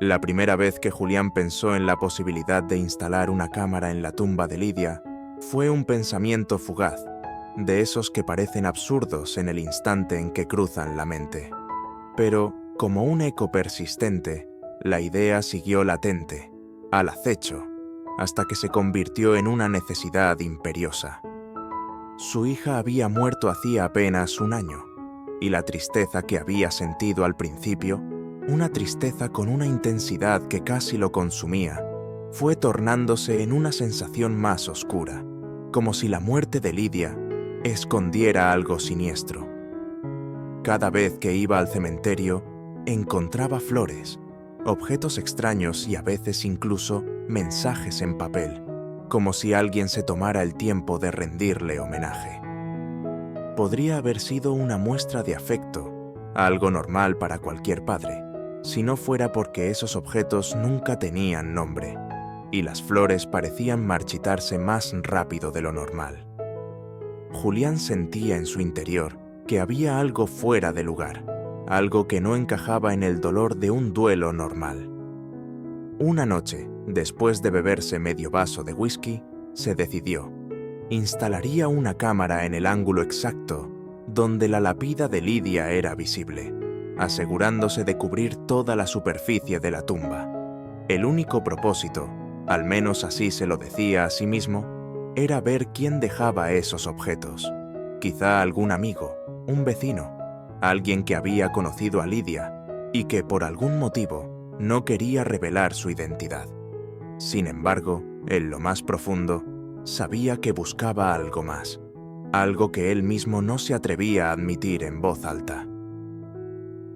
La primera vez que Julián pensó en la posibilidad de instalar una cámara en la tumba de Lidia, fue un pensamiento fugaz, de esos que parecen absurdos en el instante en que cruzan la mente. Pero, como un eco persistente, la idea siguió latente, al acecho, hasta que se convirtió en una necesidad imperiosa. Su hija había muerto hacía apenas un año, y la tristeza que había sentido al principio, una tristeza con una intensidad que casi lo consumía, fue tornándose en una sensación más oscura, como si la muerte de Lidia escondiera algo siniestro. Cada vez que iba al cementerio, encontraba flores, objetos extraños y a veces incluso mensajes en papel, como si alguien se tomara el tiempo de rendirle homenaje. Podría haber sido una muestra de afecto, algo normal para cualquier padre, si no fuera porque esos objetos nunca tenían nombre, y las flores parecían marchitarse más rápido de lo normal. Julián sentía en su interior que había algo fuera de lugar, algo que no encajaba en el dolor de un duelo normal. Una noche, después de beberse medio vaso de whisky, se decidió. Instalaría una cámara en el ángulo exacto donde la lápida de Lidia era visible, asegurándose de cubrir toda la superficie de la tumba. El único propósito, al menos así se lo decía a sí mismo, era ver quién dejaba esos objetos. Quizá algún amigo, un vecino, alguien que había conocido a Lidia y que por algún motivo no quería revelar su identidad. Sin embargo, en lo más profundo, sabía que buscaba algo más, algo que él mismo no se atrevía a admitir en voz alta.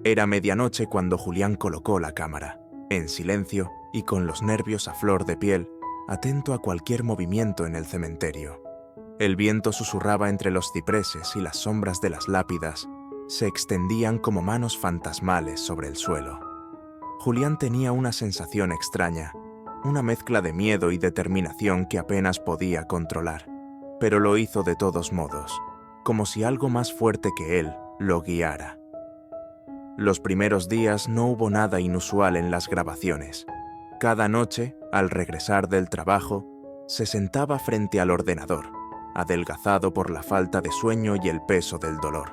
Era medianoche cuando Julián colocó la cámara, en silencio y con los nervios a flor de piel, atento a cualquier movimiento en el cementerio. El viento susurraba entre los cipreses y las sombras de las lápidas se extendían como manos fantasmales sobre el suelo. Julián tenía una sensación extraña, una mezcla de miedo y determinación que apenas podía controlar, pero lo hizo de todos modos, como si algo más fuerte que él lo guiara. Los primeros días no hubo nada inusual en las grabaciones. Cada noche, al regresar del trabajo, se sentaba frente al ordenador, adelgazado por la falta de sueño y el peso del dolor.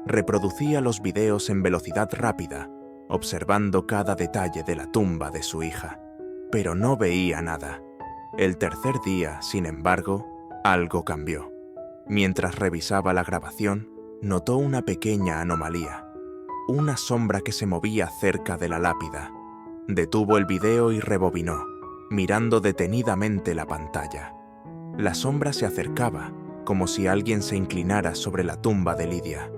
Reproducía los videos en velocidad rápida, observando cada detalle de la tumba de su hija, pero no veía nada. El tercer día, sin embargo, algo cambió. Mientras revisaba la grabación, notó una pequeña anomalía, una sombra que se movía cerca de la lápida. Detuvo el video y rebobinó, mirando detenidamente la pantalla. La sombra se acercaba, como si alguien se inclinara sobre la tumba de Lidia.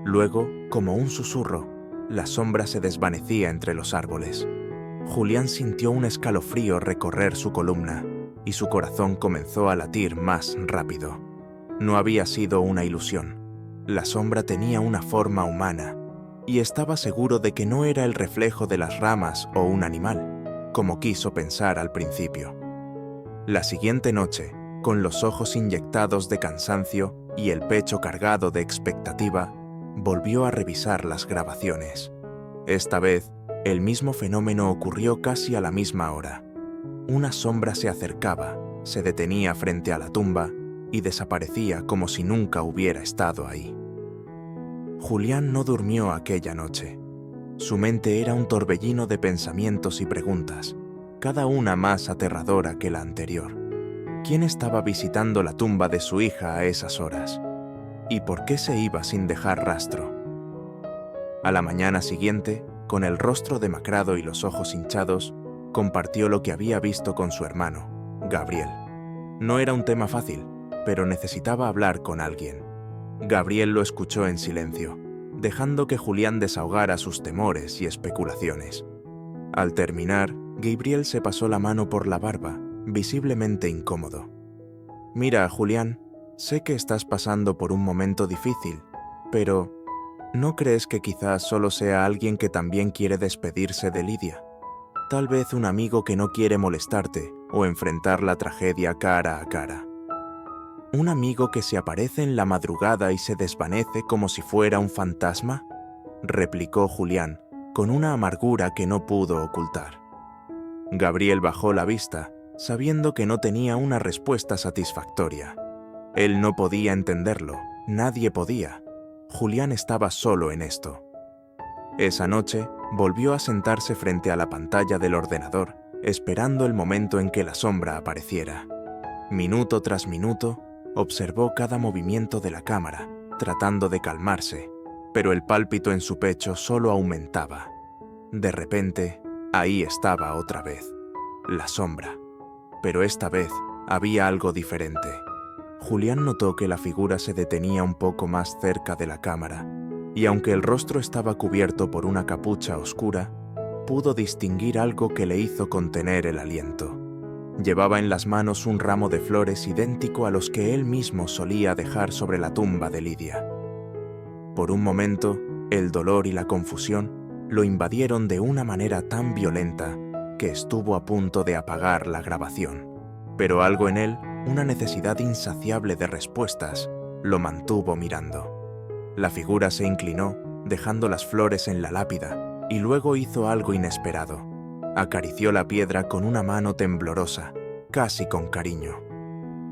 Luego, como un susurro, la sombra se desvanecía entre los árboles. Julián sintió un escalofrío recorrer su columna y su corazón comenzó a latir más rápido. No había sido una ilusión. La sombra tenía una forma humana y estaba seguro de que no era el reflejo de las ramas o un animal, como quiso pensar al principio. La siguiente noche, con los ojos inyectados de cansancio y el pecho cargado de expectativa, volvió a revisar las grabaciones. Esta vez, el mismo fenómeno ocurrió casi a la misma hora. Una sombra se acercaba, se detenía frente a la tumba y desaparecía como si nunca hubiera estado ahí. Julián no durmió aquella noche. Su mente era un torbellino de pensamientos y preguntas, cada una más aterradora que la anterior. ¿Quién estaba visitando la tumba de su hija a esas horas? ¿Y por qué se iba sin dejar rastro? A la mañana siguiente, con el rostro demacrado y los ojos hinchados, compartió lo que había visto con su hermano, Gabriel. No era un tema fácil, pero necesitaba hablar con alguien. Gabriel lo escuchó en silencio, dejando que Julián desahogara sus temores y especulaciones. Al terminar, Gabriel se pasó la mano por la barba, visiblemente incómodo. «Mira, Julián, sé que estás pasando por un momento difícil, pero ¿no crees que quizás solo sea alguien que también quiere despedirse de Lidia? Tal vez un amigo que no quiere molestarte o enfrentar la tragedia cara a cara. ¿Un amigo que se aparece en la madrugada y se desvanece como si fuera un fantasma?», replicó Julián, con una amargura que no pudo ocultar. Gabriel bajó la vista, sabiendo que no tenía una respuesta satisfactoria. Él no podía entenderlo, nadie podía. Julián estaba solo en esto. Esa noche, volvió a sentarse frente a la pantalla del ordenador, esperando el momento en que la sombra apareciera. Minuto tras minuto, observó cada movimiento de la cámara, tratando de calmarse, pero el pálpito en su pecho solo aumentaba. De repente, ahí estaba otra vez, la sombra. Pero esta vez había algo diferente. Julián notó que la figura se detenía un poco más cerca de la cámara, y aunque el rostro estaba cubierto por una capucha oscura, pudo distinguir algo que le hizo contener el aliento. Llevaba en las manos un ramo de flores idéntico a los que él mismo solía dejar sobre la tumba de Lidia. Por un momento, el dolor y la confusión lo invadieron de una manera tan violenta que estuvo a punto de apagar la grabación. Pero algo en él, una necesidad insaciable de respuestas, lo mantuvo mirando. La figura se inclinó, dejando las flores en la lápida, y luego hizo algo inesperado. Acarició la piedra con una mano temblorosa, casi con cariño.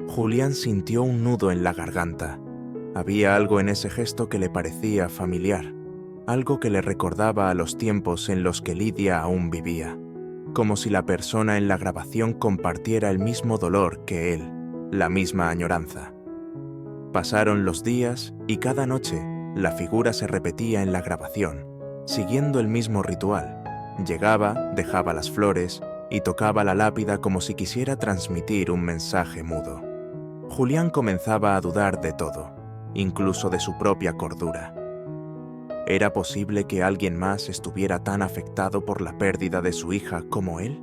Julián sintió un nudo en la garganta. Había algo en ese gesto que le parecía familiar, algo que le recordaba a los tiempos en los que Lidia aún vivía, como si la persona en la grabación compartiera el mismo dolor que él, la misma añoranza. Pasaron los días y cada noche la figura se repetía en la grabación, siguiendo el mismo ritual. Llegaba, dejaba las flores y tocaba la lápida como si quisiera transmitir un mensaje mudo. Julián comenzaba a dudar de todo, incluso de su propia cordura. ¿Era posible que alguien más estuviera tan afectado por la pérdida de su hija como él?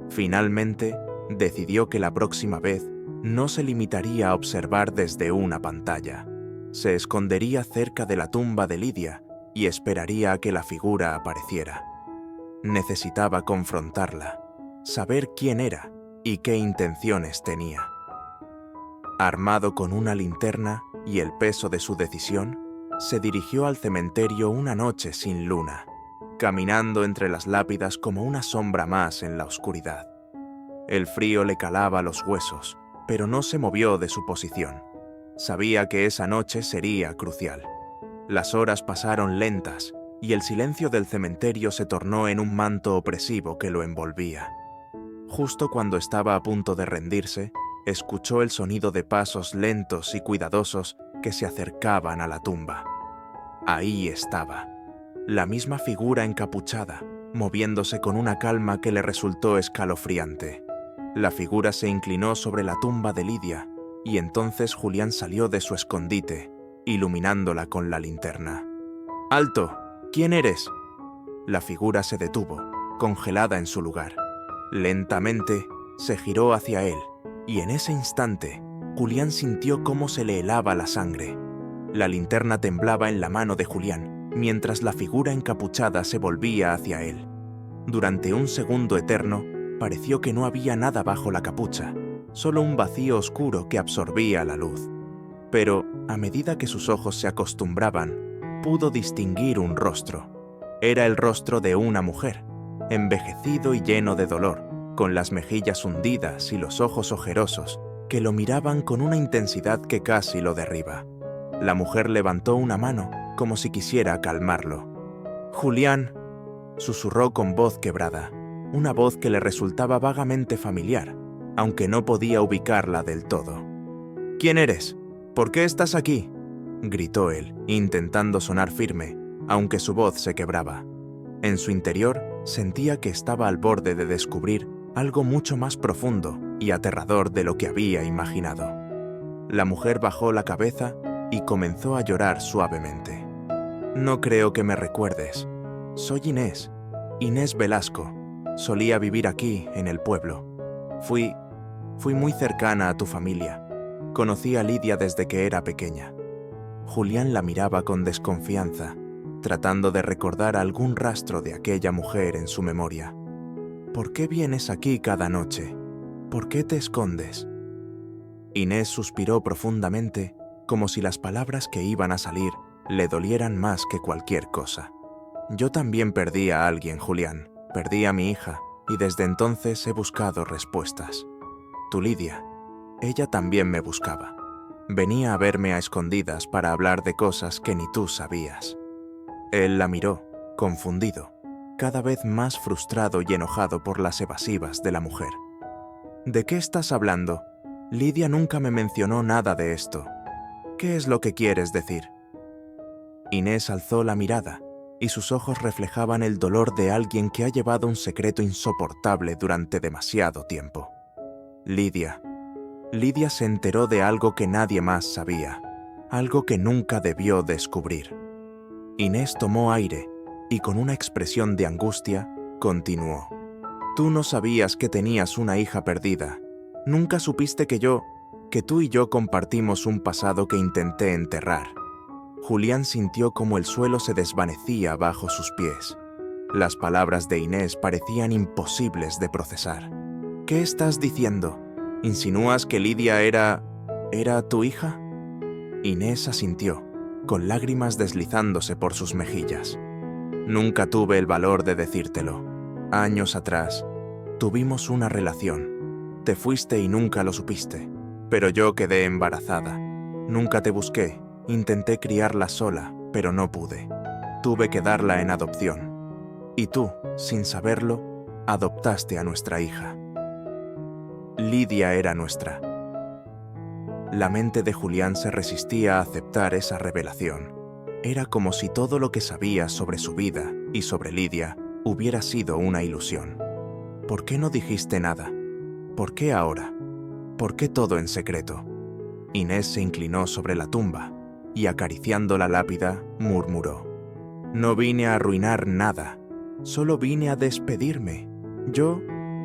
Finalmente, decidió que la próxima vez no se limitaría a observar desde una pantalla. Se escondería cerca de la tumba de Lidia y esperaría a que la figura apareciera. Necesitaba confrontarla, saber quién era y qué intenciones tenía. Armado con una linterna y el peso de su decisión, se dirigió al cementerio una noche sin luna, caminando entre las lápidas como una sombra más en la oscuridad. El frío le calaba los huesos, pero no se movió de su posición. Sabía que esa noche sería crucial. Las horas pasaron lentas y el silencio del cementerio se tornó en un manto opresivo que lo envolvía. Justo cuando estaba a punto de rendirse, escuchó el sonido de pasos lentos y cuidadosos que se acercaban a la tumba. Ahí estaba, la misma figura encapuchada, moviéndose con una calma que le resultó escalofriante. La figura se inclinó sobre la tumba de Lidia, y entonces Julián salió de su escondite, iluminándola con la linterna. ¡Alto! ¿Quién eres? La figura se detuvo, congelada en su lugar. Lentamente, se giró hacia él, y en ese instante, Julián sintió cómo se le helaba la sangre. La linterna temblaba en la mano de Julián, mientras la figura encapuchada se volvía hacia él. Durante un segundo eterno, pareció que no había nada bajo la capucha, solo un vacío oscuro que absorbía la luz. Pero, a medida que sus ojos se acostumbraban, pudo distinguir un rostro. Era el rostro de una mujer, envejecido y lleno de dolor, con las mejillas hundidas y los ojos ojerosos, que lo miraban con una intensidad que casi lo derriba. La mujer levantó una mano, como si quisiera calmarlo. «Julián», susurró con voz quebrada, una voz que le resultaba vagamente familiar, aunque no podía ubicarla del todo. «¿Quién eres? ¿Por qué estás aquí?», gritó él, intentando sonar firme, aunque su voz se quebraba. En su interior, sentía que estaba al borde de descubrir algo mucho más profundo y aterrador de lo que había imaginado. La mujer bajó la cabeza y comenzó a llorar suavemente. «No creo que me recuerdes. Soy Inés, Inés Velasco. Solía vivir aquí, en el pueblo. Fui muy cercana a tu familia. Conocí a Lidia desde que era pequeña». Julián la miraba con desconfianza, tratando de recordar algún rastro de aquella mujer en su memoria. «¿Por qué vienes aquí cada noche? ¿Por qué te escondes?». Inés suspiró profundamente, como si las palabras que iban a salir le dolieran más que cualquier cosa. Yo también perdí a alguien, Julián. Perdí a mi hija, y desde entonces he buscado respuestas. Tu Lidia, ella también me buscaba. Venía a verme a escondidas para hablar de cosas que ni tú sabías. Él la miró, confundido, cada vez más frustrado y enojado por las evasivas de la mujer. ¿De qué estás hablando? Lidia nunca me mencionó nada de esto. ¿Qué es lo que quieres decir? Inés alzó la mirada, y sus ojos reflejaban el dolor de alguien que ha llevado un secreto insoportable durante demasiado tiempo. Lidia se enteró de algo que nadie más sabía, algo que nunca debió descubrir. Inés tomó aire y con una expresión de angustia continuó. Tú no sabías que tenías una hija perdida. Nunca supiste que tú y yo compartimos un pasado que intenté enterrar. Julián sintió como el suelo se desvanecía bajo sus pies. Las palabras de Inés parecían imposibles de procesar. ¿Qué estás diciendo? ¿Insinúas que Lidia era tu hija? Inés asintió, con lágrimas deslizándose por sus mejillas. Nunca tuve el valor de decírtelo. Años atrás, tuvimos una relación. Te fuiste y nunca lo supiste, pero yo quedé embarazada. Nunca te busqué, intenté criarla sola, pero no pude. Tuve que darla en adopción. Y tú, sin saberlo, adoptaste a nuestra hija. Lidia era nuestra. La mente de Julián se resistía a aceptar esa revelación. Era como si todo lo que sabía sobre su vida y sobre Lidia hubiera sido una ilusión. ¿Por qué no dijiste nada? ¿Por qué ahora? ¿Por qué todo en secreto? Inés se inclinó sobre la tumba y, acariciando la lápida, murmuró: No vine a arruinar nada, solo vine a despedirme. Yo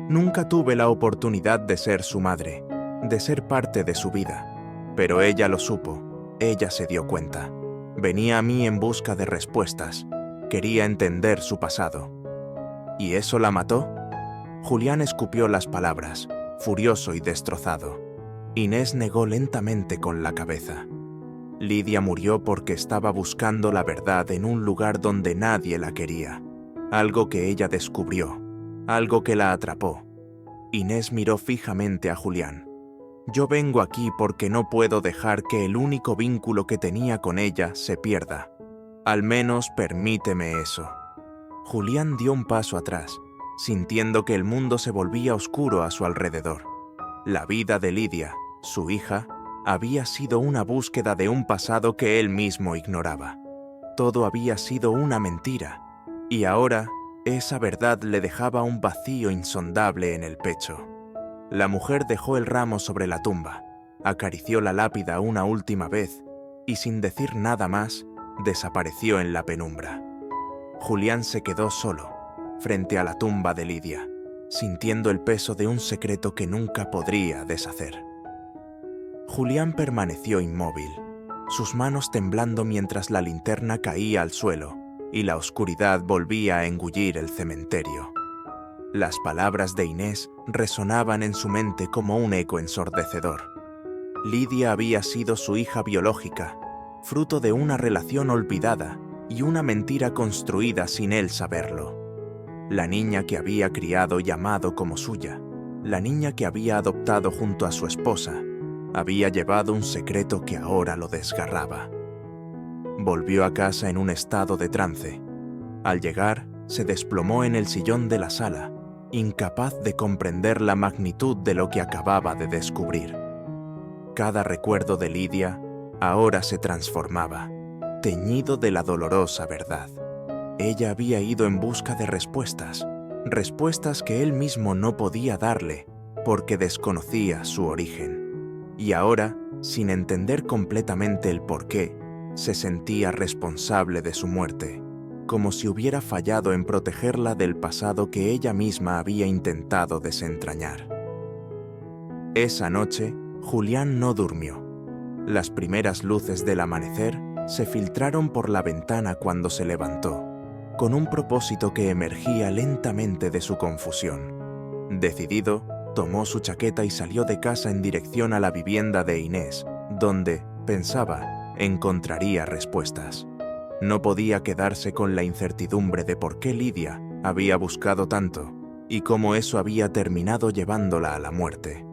nunca tuve la oportunidad de ser su madre, de ser parte de su vida. Pero ella lo supo, ella se dio cuenta. Venía a mí en busca de respuestas, quería entender su pasado. ¿Y eso la mató? Julián escupió las palabras, furioso y destrozado. Inés negó lentamente con la cabeza. Lidia murió porque estaba buscando la verdad en un lugar donde nadie la quería. Algo que ella descubrió, algo que la atrapó. Inés miró fijamente a Julián. Yo vengo aquí porque no puedo dejar que el único vínculo que tenía con ella se pierda. Al menos permíteme eso. Julián dio un paso atrás, sintiendo que el mundo se volvía oscuro a su alrededor. La vida de Lidia, su hija, había sido una búsqueda de un pasado que él mismo ignoraba. Todo había sido una mentira, y ahora esa verdad le dejaba un vacío insondable en el pecho. La mujer dejó el ramo sobre la tumba, acarició la lápida una última vez y, sin decir nada más, desapareció en la penumbra. Julián se quedó solo, frente a la tumba de Lidia, sintiendo el peso de un secreto que nunca podría deshacer. Julián permaneció inmóvil, sus manos temblando mientras la linterna caía al suelo y la oscuridad volvía a engullir el cementerio. Las palabras de Inés resonaban en su mente como un eco ensordecedor. Lidia había sido su hija biológica, fruto de una relación olvidada y una mentira construida sin él saberlo. La niña que había criado y amado como suya, la niña que había adoptado junto a su esposa, había llevado un secreto que ahora lo desgarraba. Volvió a casa en un estado de trance. Al llegar, se desplomó en el sillón de la sala, incapaz de comprender la magnitud de lo que acababa de descubrir. Cada recuerdo de Lidia ahora se transformaba, teñido de la dolorosa verdad. Ella había ido en busca de respuestas, respuestas que él mismo no podía darle porque desconocía su origen. Y ahora, sin entender completamente el porqué, se sentía responsable de su muerte, como si hubiera fallado en protegerla del pasado que ella misma había intentado desentrañar. Esa noche, Julián no durmió. Las primeras luces del amanecer se filtraron por la ventana cuando se levantó, con un propósito que emergía lentamente de su confusión. Decidido, tomó su chaqueta y salió de casa en dirección a la vivienda de Inés, donde, pensaba, encontraría respuestas. No podía quedarse con la incertidumbre de por qué Lidia había buscado tanto y cómo eso había terminado llevándola a la muerte.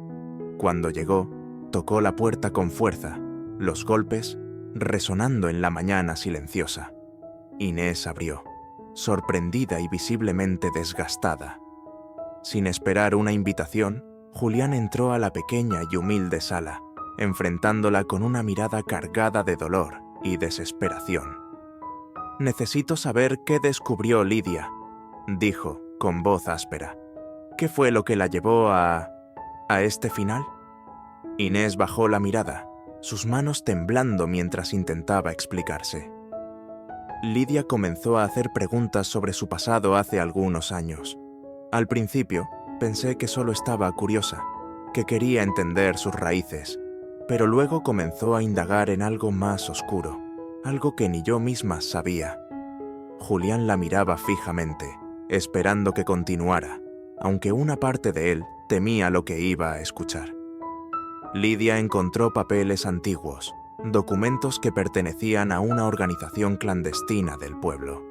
Cuando llegó, tocó la puerta con fuerza, los golpes resonando en la mañana silenciosa. Inés abrió, sorprendida y visiblemente desgastada. Sin esperar una invitación, Julián entró a la pequeña y humilde sala, enfrentándola con una mirada cargada de dolor y desesperación. «Necesito saber qué descubrió Lidia», dijo, con voz áspera. «¿Qué fue lo que la llevó a este final?» Inés bajó la mirada, sus manos temblando mientras intentaba explicarse. Lidia comenzó a hacer preguntas sobre su pasado hace algunos años. Al principio, pensé que solo estaba curiosa, que quería entender sus raíces, pero luego comenzó a indagar en algo más oscuro, algo que ni yo misma sabía. Julián la miraba fijamente, esperando que continuara, aunque una parte de él temía lo que iba a escuchar. Lidia encontró papeles antiguos, documentos que pertenecían a una organización clandestina del pueblo.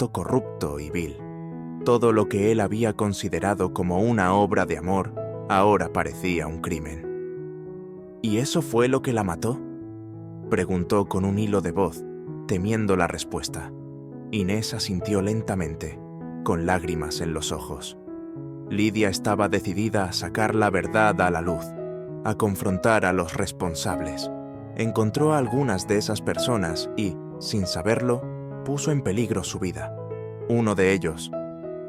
Corrupto y vil. Todo lo que él había considerado como una obra de amor ahora parecía un crimen. ¿Y eso fue lo que la mató?, preguntó con un hilo de voz, temiendo la respuesta. Inés asintió lentamente, con lágrimas en los ojos. Lidia estaba decidida a sacar la verdad a la luz, a confrontar a los responsables. Encontró a algunas de esas personas y, sin saberlo, puso en peligro su vida. Uno de ellos,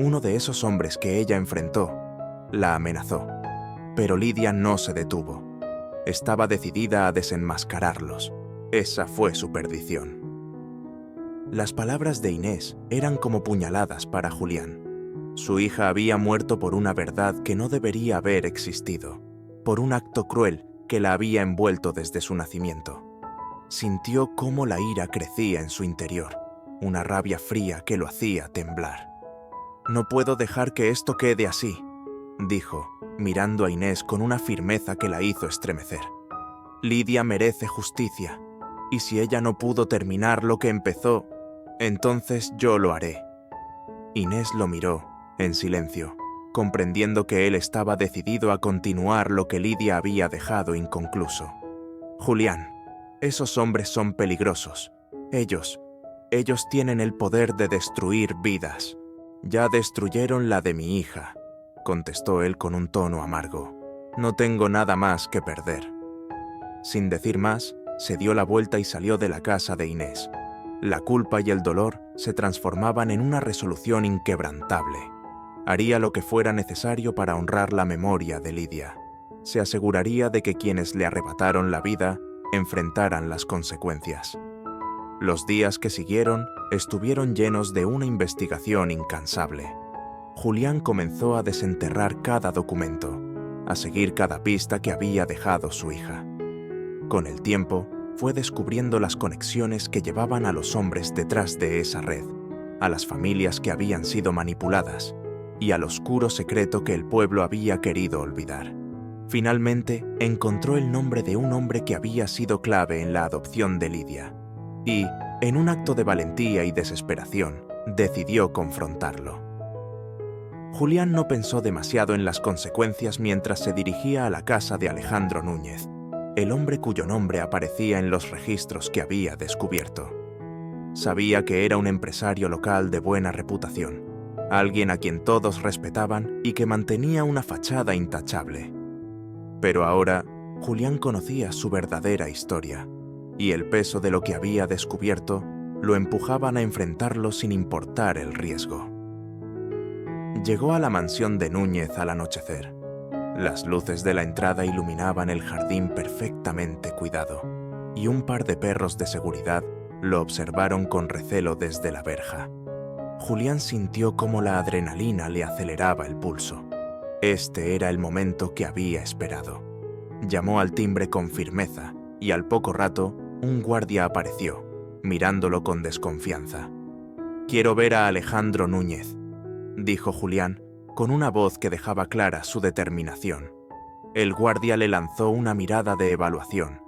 uno de esos hombres que ella enfrentó, la amenazó. Pero Lidia no se detuvo. Estaba decidida a desenmascararlos. Esa fue su perdición. Las palabras de Inés eran como puñaladas para Julián. Su hija había muerto por una verdad que no debería haber existido, por un acto cruel que la había envuelto desde su nacimiento. Sintió cómo la ira crecía en su interior, una rabia fría que lo hacía temblar. «No puedo dejar que esto quede así», dijo, mirando a Inés con una firmeza que la hizo estremecer. «Lidia merece justicia, y si ella no pudo terminar lo que empezó, entonces yo lo haré». Inés lo miró, en silencio, comprendiendo que él estaba decidido a continuar lo que Lidia había dejado inconcluso. «Julián, esos hombres son peligrosos. Ellos tienen el poder de destruir vidas. Ya destruyeron la de mi hija», contestó él con un tono amargo. «No tengo nada más que perder». Sin decir más, se dio la vuelta y salió de la casa de Inés. La culpa y el dolor se transformaban en una resolución inquebrantable. Haría lo que fuera necesario para honrar la memoria de Lidia. Se aseguraría de que quienes le arrebataron la vida enfrentaran las consecuencias. Los días que siguieron estuvieron llenos de una investigación incansable. Julián comenzó a desenterrar cada documento, a seguir cada pista que había dejado su hija. Con el tiempo, fue descubriendo las conexiones que llevaban a los hombres detrás de esa red, a las familias que habían sido manipuladas y al oscuro secreto que el pueblo había querido olvidar. Finalmente, encontró el nombre de un hombre que había sido clave en la adopción de Lidia. Y, en un acto de valentía y desesperación, decidió confrontarlo. Julián no pensó demasiado en las consecuencias mientras se dirigía a la casa de Alejandro Núñez, el hombre cuyo nombre aparecía en los registros que había descubierto. Sabía que era un empresario local de buena reputación, alguien a quien todos respetaban y que mantenía una fachada intachable. Pero ahora, Julián conocía su verdadera historia, y el peso de lo que había descubierto lo empujaban a enfrentarlo sin importar el riesgo. Llegó a la mansión de Núñez al anochecer. Las luces de la entrada iluminaban el jardín perfectamente cuidado, y un par de perros de seguridad lo observaron con recelo desde la verja. Julián sintió cómo la adrenalina le aceleraba el pulso. Este era el momento que había esperado. Llamó al timbre con firmeza, y al poco rato, un guardia apareció, mirándolo con desconfianza. «Quiero ver a Alejandro Núñez», dijo Julián, con una voz que dejaba clara su determinación. El guardia le lanzó una mirada de evaluación,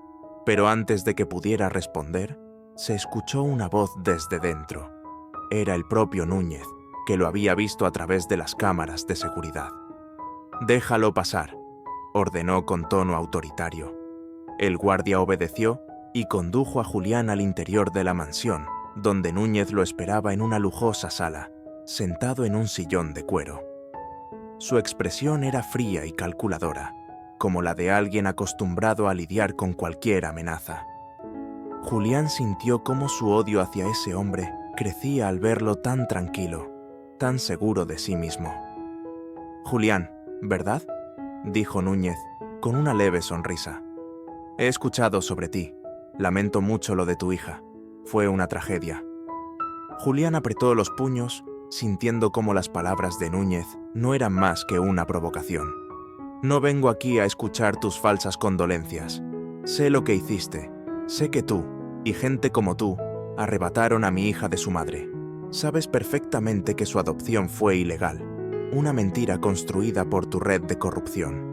pero antes de que pudiera responder, se escuchó una voz desde dentro. Era el propio Núñez, que lo había visto a través de las cámaras de seguridad. «Déjalo pasar», ordenó con tono autoritario. El guardia obedeció y condujo a Julián al interior de la mansión, donde Núñez lo esperaba en una lujosa sala, sentado en un sillón de cuero. Su expresión era fría y calculadora, como la de alguien acostumbrado a lidiar con cualquier amenaza. Julián sintió cómo su odio hacia ese hombre crecía al verlo tan tranquilo, tan seguro de sí mismo. «Julián, ¿verdad?», dijo Núñez, con una leve sonrisa. «He escuchado sobre ti. Lamento mucho lo de tu hija. Fue una tragedia». Julián apretó los puños, sintiendo cómo las palabras de Núñez no eran más que una provocación. «No vengo aquí a escuchar tus falsas condolencias. Sé lo que hiciste. Sé que tú, y gente como tú, arrebataron a mi hija de su madre. Sabes perfectamente que su adopción fue ilegal, una mentira construida por tu red de corrupción».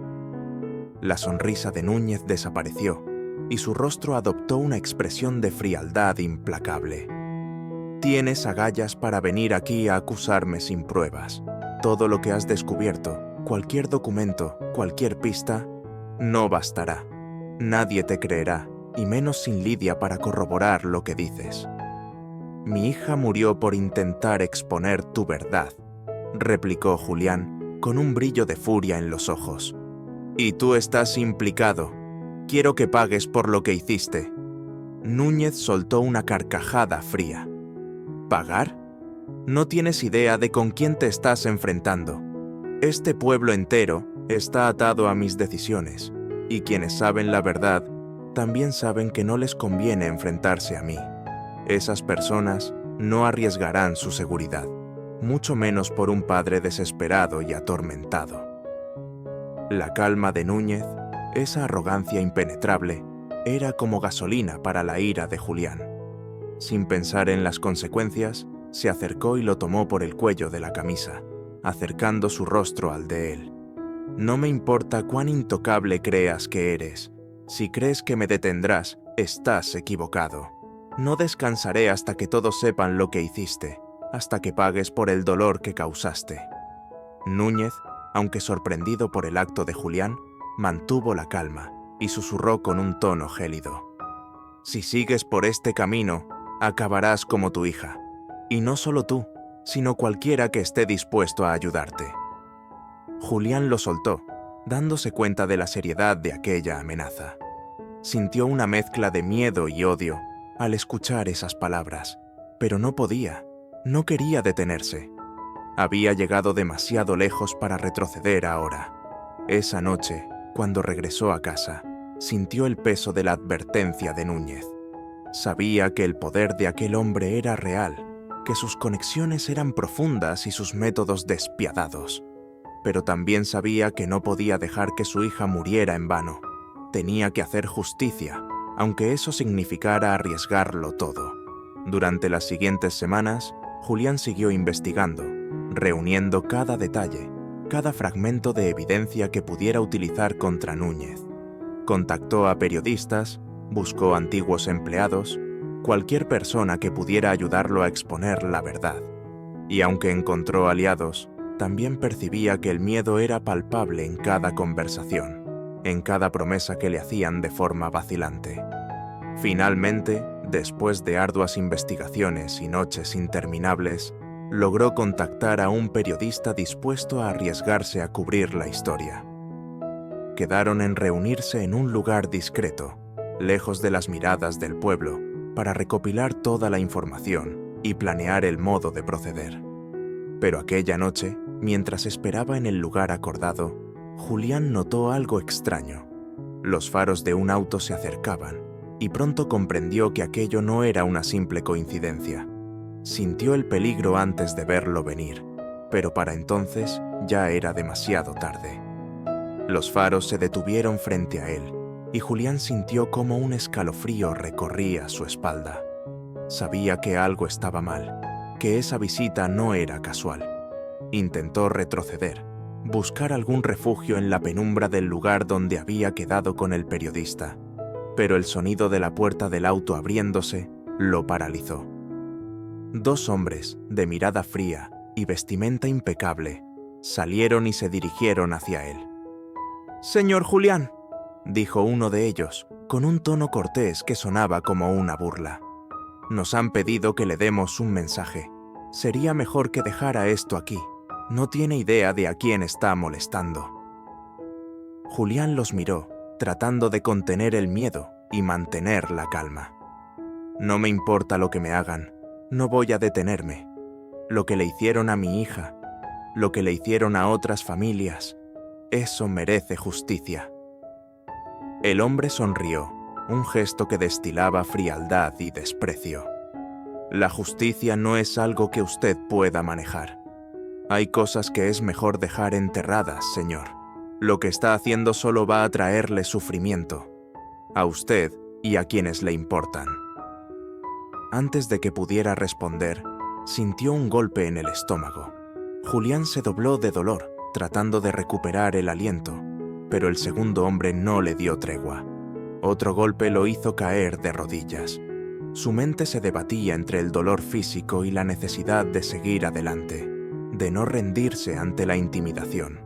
La sonrisa de Núñez desapareció, y su rostro adoptó una expresión de frialdad implacable. «Tienes agallas para venir aquí a acusarme sin pruebas. Todo lo que has descubierto, cualquier documento, cualquier pista, no bastará. Nadie te creerá, y menos sin Lidia para corroborar lo que dices». «Mi hija murió por intentar exponer tu verdad», replicó Julián, con un brillo de furia en los ojos. «Y tú estás implicado. Quiero que pagues por lo que hiciste». Núñez soltó una carcajada fría. «¿Pagar? No tienes idea de con quién te estás enfrentando. Este pueblo entero está atado a mis decisiones, y quienes saben la verdad también saben que no les conviene enfrentarse a mí. Esas personas no arriesgarán su seguridad, mucho menos por un padre desesperado y atormentado». La calma de Núñez, esa arrogancia impenetrable, era como gasolina para la ira de Julián. Sin pensar en las consecuencias, se acercó y lo tomó por el cuello de la camisa, acercando su rostro al de él. «No me importa cuán intocable creas que eres. Si crees que me detendrás, estás equivocado. No descansaré hasta que todos sepan lo que hiciste, hasta que pagues por el dolor que causaste». Núñez, aunque sorprendido por el acto de Julián, mantuvo la calma y susurró con un tono gélido: «Si sigues por este camino, acabarás como tu hija. Y no solo tú, sino cualquiera que esté dispuesto a ayudarte». Julián lo soltó, dándose cuenta de la seriedad de aquella amenaza. Sintió una mezcla de miedo y odio al escuchar esas palabras, pero no podía, no quería detenerse. Había llegado demasiado lejos para retroceder ahora. Esa noche, cuando regresó a casa, sintió el peso de la advertencia de Núñez. Sabía que el poder de aquel hombre era real, que sus conexiones eran profundas y sus métodos despiadados. Pero también sabía que no podía dejar que su hija muriera en vano. Tenía que hacer justicia, aunque eso significara arriesgarlo todo. Durante las siguientes semanas, Julián siguió investigando, reuniendo cada detalle, cada fragmento de evidencia que pudiera utilizar contra Núñez. Contactó a periodistas, buscó antiguos empleados, cualquier persona que pudiera ayudarlo a exponer la verdad. Y aunque encontró aliados, también percibía que el miedo era palpable en cada conversación, en cada promesa que le hacían de forma vacilante. Finalmente, después de arduas investigaciones y noches interminables, logró contactar a un periodista dispuesto a arriesgarse a cubrir la historia. Quedaron en reunirse en un lugar discreto, lejos de las miradas del pueblo, para recopilar toda la información y planear el modo de proceder. Pero aquella noche, Mientras esperaba en el lugar acordado, Julián notó algo extraño. Los faros de un auto se acercaban, y pronto comprendió que aquello no era una simple coincidencia. Sintió el peligro antes de verlo venir, pero para entonces ya era demasiado tarde. Los faros se detuvieron frente a él, y Julián sintió cómo un escalofrío recorría su espalda. Sabía que algo estaba mal, que esa visita no era casual. Intentó retroceder, buscar algún refugio en la penumbra del lugar donde había quedado con el periodista, pero el sonido de la puerta del auto abriéndose lo paralizó. Dos hombres, de mirada fría y vestimenta impecable, salieron y se dirigieron hacia él. «Señor Julián», dijo uno de ellos, con un tono cortés que sonaba como una burla. «Nos han pedido que le demos un mensaje. Sería mejor que dejara esto aquí. No tiene idea de a quién está molestando». Julián los miró, tratando de contener el miedo y mantener la calma. «No me importa lo que me hagan. No voy a detenerme. Lo que le hicieron a mi hija, lo que le hicieron a otras familias, eso merece justicia». El hombre sonrió, un gesto que destilaba frialdad y desprecio. «La justicia no es algo que usted pueda manejar. Hay cosas que es mejor dejar enterradas, señor. Lo que está haciendo solo va a traerle sufrimiento, a usted y a quienes le importan». Antes de que pudiera responder, sintió un golpe en el estómago. Julián se dobló de dolor, tratando de recuperar el aliento, pero el segundo hombre no le dio tregua. Otro golpe lo hizo caer de rodillas. Su mente se debatía entre el dolor físico y la necesidad de seguir adelante, de no rendirse ante la intimidación.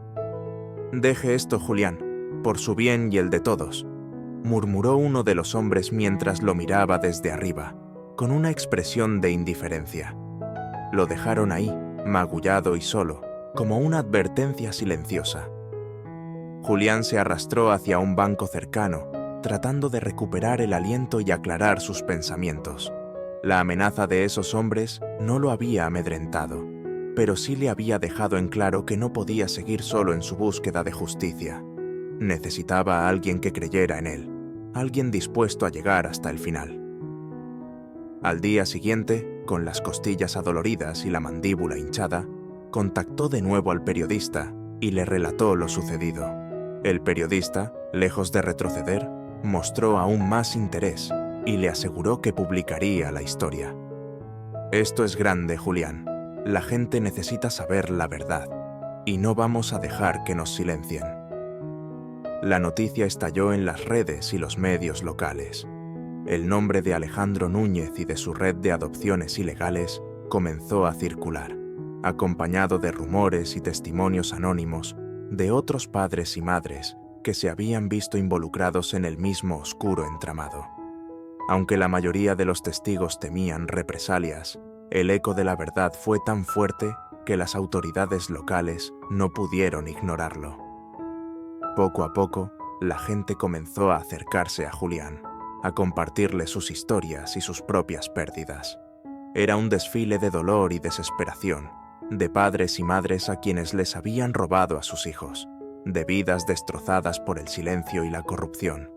«Deje esto, Julián, por su bien y el de todos», murmuró uno de los hombres mientras lo miraba desde arriba, con una expresión de indiferencia. Lo dejaron ahí, magullado y solo, como una advertencia silenciosa. Julián se arrastró hacia un banco cercano, tratando de recuperar el aliento y aclarar sus pensamientos. La amenaza de esos hombres no lo había amedrentado, pero sí le había dejado en claro que no podía seguir solo en su búsqueda de justicia. Necesitaba a alguien que creyera en él, alguien dispuesto a llegar hasta el final. Al día siguiente, con las costillas adoloridas y la mandíbula hinchada, contactó de nuevo al periodista y le relató lo sucedido. El periodista, lejos de retroceder, mostró aún más interés y le aseguró que publicaría la historia. «Esto es grande, Julián. La gente necesita saber la verdad, y no vamos a dejar que nos silencien». La noticia estalló en las redes y los medios locales. El nombre de Alejandro Núñez y de su red de adopciones ilegales comenzó a circular, acompañado de rumores y testimonios anónimos de otros padres y madres que se habían visto involucrados en el mismo oscuro entramado. Aunque la mayoría de los testigos temían represalias, el eco de la verdad fue tan fuerte que las autoridades locales no pudieron ignorarlo. Poco a poco, la gente comenzó a acercarse a Julián, a compartirle sus historias y sus propias pérdidas. Era un desfile de dolor y desesperación, de padres y madres a quienes les habían robado a sus hijos, de vidas destrozadas por el silencio y la corrupción.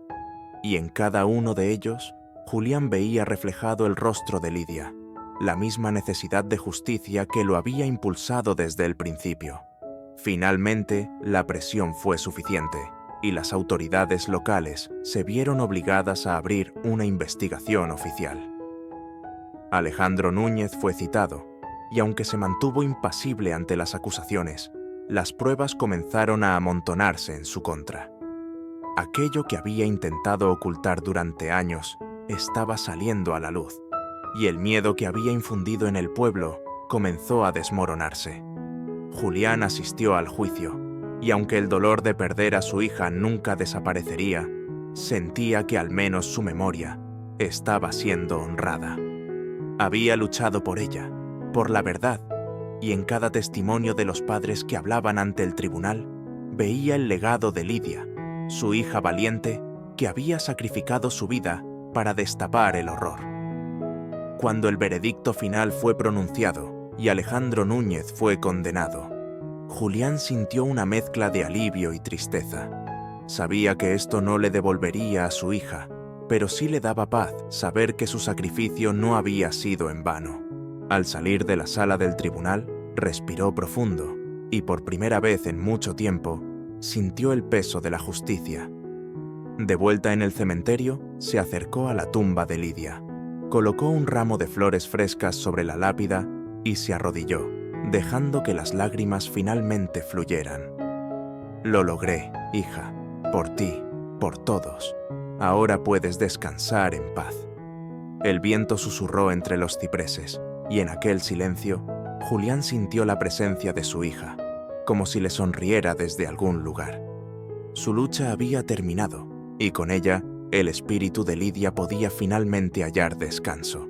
Y en cada uno de ellos, Julián veía reflejado el rostro de Lidia, la misma necesidad de justicia que lo había impulsado desde el principio. Finalmente, la presión fue suficiente, y las autoridades locales se vieron obligadas a abrir una investigación oficial. Alejandro Núñez fue citado, y aunque se mantuvo impasible ante las acusaciones, las pruebas comenzaron a amontonarse en su contra. Aquello que había intentado ocultar durante años estaba saliendo a la luz, y el miedo que había infundido en el pueblo comenzó a desmoronarse. Julián asistió al juicio, y aunque el dolor de perder a su hija nunca desaparecería, sentía que al menos su memoria estaba siendo honrada. Había luchado por ella, por la verdad, y en cada testimonio de los padres que hablaban ante el tribunal, veía el legado de Lidia, su hija valiente, que había sacrificado su vida para destapar el horror. Cuando el veredicto final fue pronunciado y Alejandro Núñez fue condenado, Julián sintió una mezcla de alivio y tristeza. Sabía que esto no le devolvería a su hija, pero sí le daba paz saber que su sacrificio no había sido en vano. Al salir de la sala del tribunal, respiró profundo y por primera vez en mucho tiempo sintió el peso de la justicia. De vuelta en el cementerio, se acercó a la tumba de Lidia. Colocó un ramo de flores frescas sobre la lápida y se arrodilló, dejando que las lágrimas finalmente fluyeran. Lo logré, hija, por ti, por todos. Ahora puedes descansar en paz. El viento susurró entre los cipreses, y en aquel silencio, Julián sintió la presencia de su hija, como si le sonriera desde algún lugar. Su lucha había terminado, y con ella, el espíritu de Lidia podía finalmente hallar descanso.